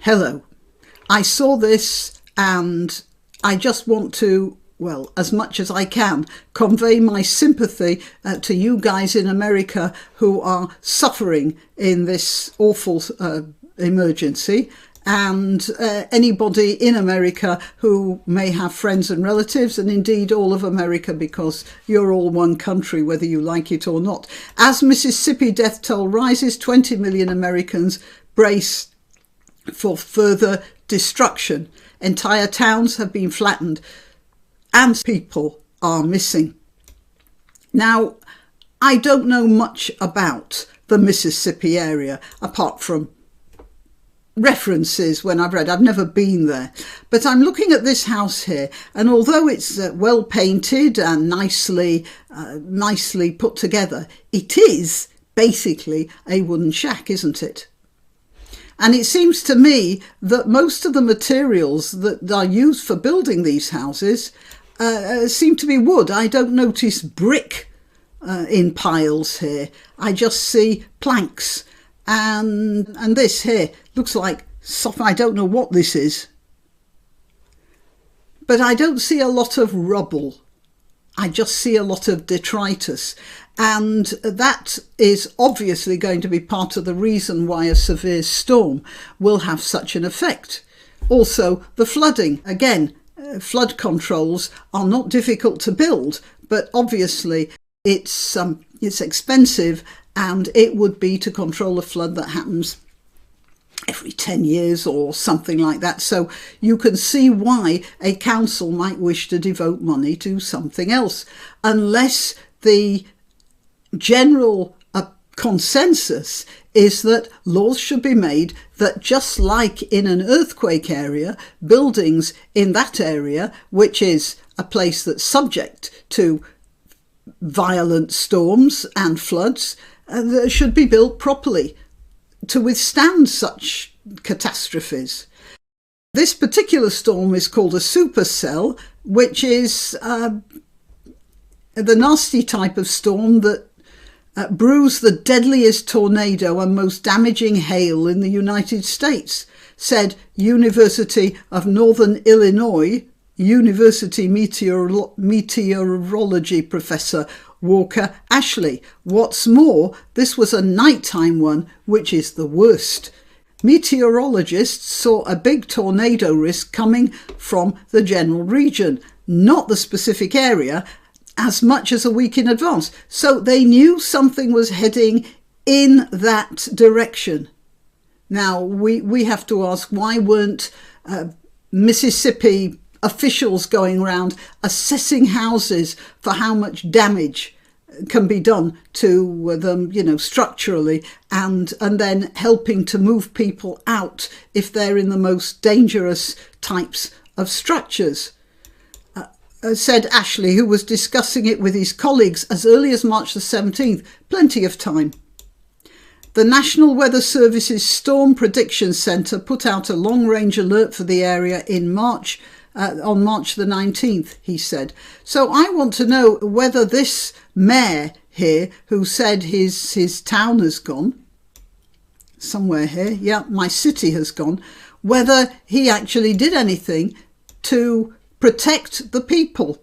Hello. I saw this and I just want to, well, as much as I can, convey my sympathy to you guys in America who are suffering in this awful emergency, and anybody in America who may have friends and relatives, and indeed all of America, because you're all one country, whether you like it or not. As Mississippi death toll rises, 20 million Americans brace for further destruction. Entire towns have been flattened and people are missing. Now, I don't know much about the Mississippi area apart from references when I've never been there, but I'm looking at this house here, and although it's well painted and nicely put together, it is basically a wooden shack, isn't it? And it seems to me that most of the materials that are used for building these houses seem to be wood. I don't notice brick in piles here. I just see planks. And this here looks like soft. I don't know what this is. But I don't see a lot of rubble. I just see a lot of detritus. And that is obviously going to be part of the reason why a severe storm will have such an effect. Also, the flooding. Again, flood controls are not difficult to build, but obviously it's expensive, and it would be to control a flood that happens every 10 years or something like that. So you can see why a council might wish to devote money to something else, unless the general consensus is that laws should be made that, just like in an earthquake area, buildings in that area, which is a place that's subject to violent storms and floods, should be built properly to withstand such catastrophes. This particular storm is called a supercell, which is the nasty type of storm that brews the deadliest tornado and most damaging hail in the United States, said University of Northern Illinois University meteorology professor Walker Ashley. What's more, this was a nighttime one, which is the worst. Meteorologists saw a big tornado risk coming from the general region, not the specific area, as much as a week in advance. So they knew something was heading in that direction. Now, we have to ask, why weren't Mississippi officials going around assessing houses for how much damage can be done to them, structurally, and then helping to move people out if they're in the most dangerous types of structures? Said Ashley, who was discussing it with his colleagues as early as March the 17th. Plenty of time. The National Weather Service's Storm Prediction Centre put out a long-range alert for the area in March, on March the 19th, he said. So I want to know whether this mayor here, who said his town has gone, somewhere here, yeah, my city has gone, whether he actually did anything to protect the people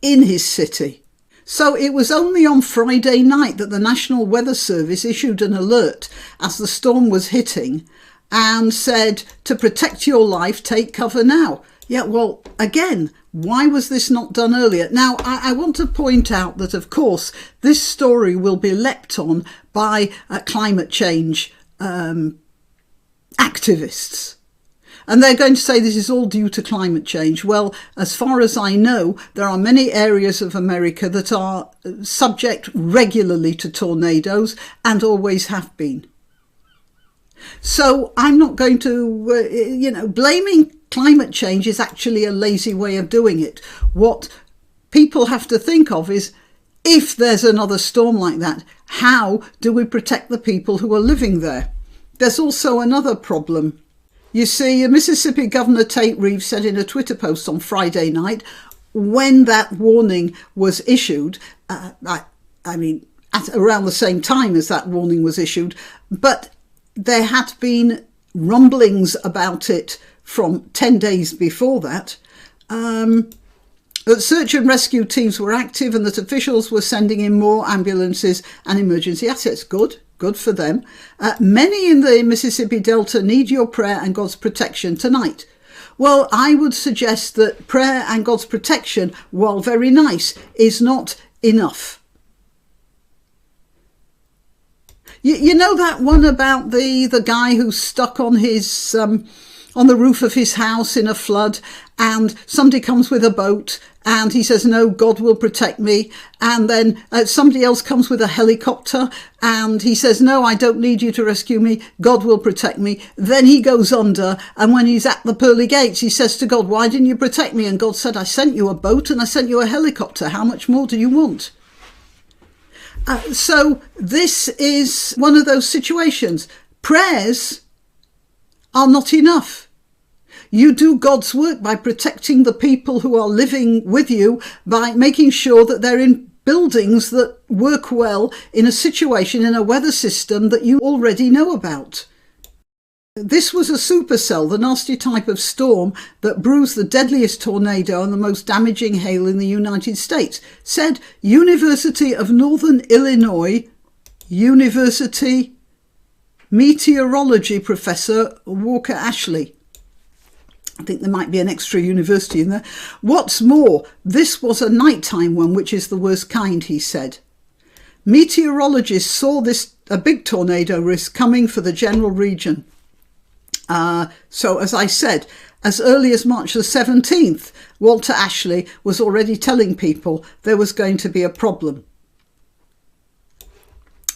in his city. So it was only on Friday night that the National Weather Service issued an alert as the storm was hitting and said, to protect your life, take cover now. Yeah, well, again, why was this not done earlier? Now, I want to point out that, of course, this story will be leapt on by climate change activists. And they're going to say this is all due to climate change. Well, as far as I know, there are many areas of America that are subject regularly to tornadoes and always have been. So I'm not going to, blaming climate change is actually a lazy way of doing it. What people have to think of is, if there's another storm like that, how do we protect the people who are living there? There's also another problem. You see, Mississippi Governor Tate Reeves said in a Twitter post on Friday night, when that warning was issued, at around the same time as that warning was issued, but there had been rumblings about it from 10 days before that, that search and rescue teams were active and that officials were sending in more ambulances and emergency assets. Good for them. Many in the Mississippi Delta need your prayer and God's protection tonight. Well, I would suggest that prayer and God's protection, while very nice, is not enough. You know that one about the guy who's stuck on his on the roof of his house in a flood, and somebody comes with a boat and he says, no, God will protect me. And then somebody else comes with a helicopter and he says, no, I don't need you to rescue me. God will protect me. Then he goes under, and when he's at the pearly gates, he says to God, why didn't you protect me? And God said, I sent you a boat and I sent you a helicopter. How much more do you want? So this is one of those situations. Prayers are not enough. You do God's work by protecting the people who are living with you, by making sure that they're in buildings that work well in a situation, in a weather system that you already know about. This was a supercell, the nasty type of storm that bruised the deadliest tornado and the most damaging hail in the United States, said University of Northern Illinois University meteorology professor Walker Ashley. I think there might be an extra university in there. What's more, this was a nighttime one, which is the worst kind, he said. Meteorologists saw a big tornado risk coming for the general region. So, as I said, as early as March the 17th, Walter Ashley was already telling people there was going to be a problem.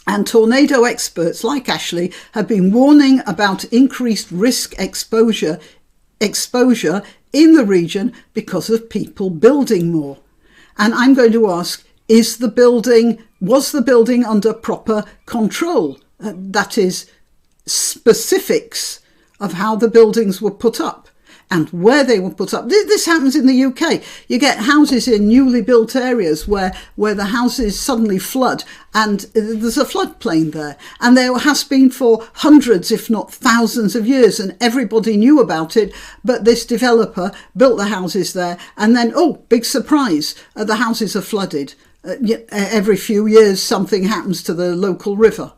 And tornado experts like Ashley have been warning about increased risk exposure in the region because of people building more. And I'm going to ask, was the building under proper control? That is, specifics of how the buildings were put up and where they were put up. This happens in the UK. You get houses in newly built areas where the houses suddenly flood and there's a floodplain there. And there has been for hundreds, if not thousands of years, and everybody knew about it. But this developer built the houses there and then, oh, big surprise, the houses are flooded. Every few years something happens to the local river.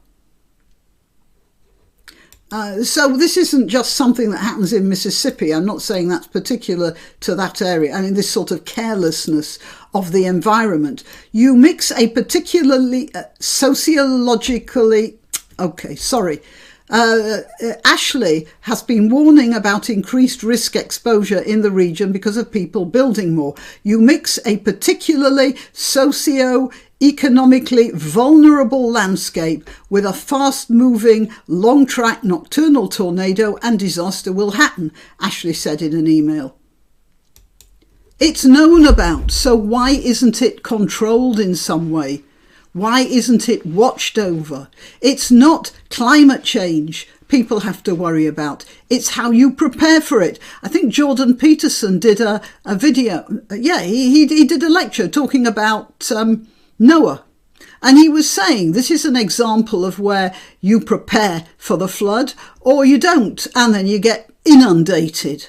So this isn't just something that happens in Mississippi. I'm not saying that's particular to that area. I mean, this sort of carelessness of the environment. You mix a particularly sociologically... Okay, sorry. Ashley has been warning about increased risk exposure in the region because of people building more. You mix a particularly socio-economically vulnerable landscape with a fast-moving, long-track nocturnal tornado and disaster will happen, Ashley said in an email. It's known about, so why isn't it controlled in some way? Why isn't it watched over? It's not climate change people have to worry about. It's how you prepare for it. I think Jordan Peterson did a video. Yeah, he did a lecture talking about Noah. And he was saying this is an example of where you prepare for the flood or you don't, and then you get inundated.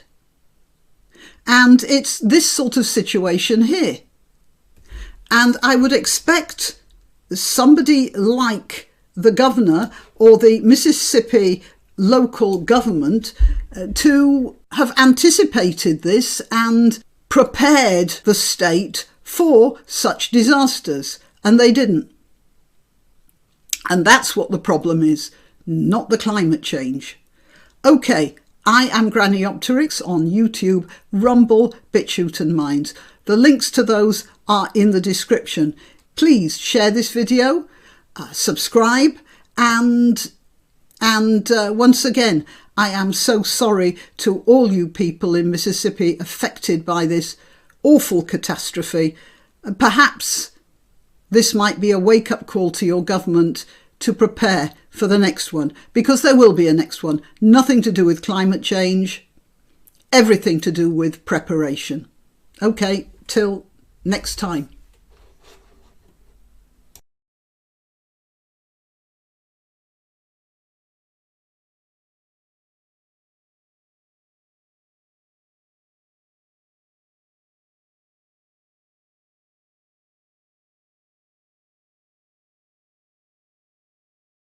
And it's this sort of situation here. And I would expect somebody like the governor or the Mississippi local government to have anticipated this and prepared the state for such disasters, and they didn't. And that's what the problem is, not the climate change. Okay, I am Granniopteryx on YouTube, Rumble, BitChute and Minds. The links to those are in the description. Please share this video, subscribe, and once again, I am so sorry to all you people in Mississippi affected by this awful catastrophe. Perhaps this might be a wake-up call to your government to prepare for the next one, because there will be a next one. Nothing to do with climate change, everything to do with preparation. Okay, till next time.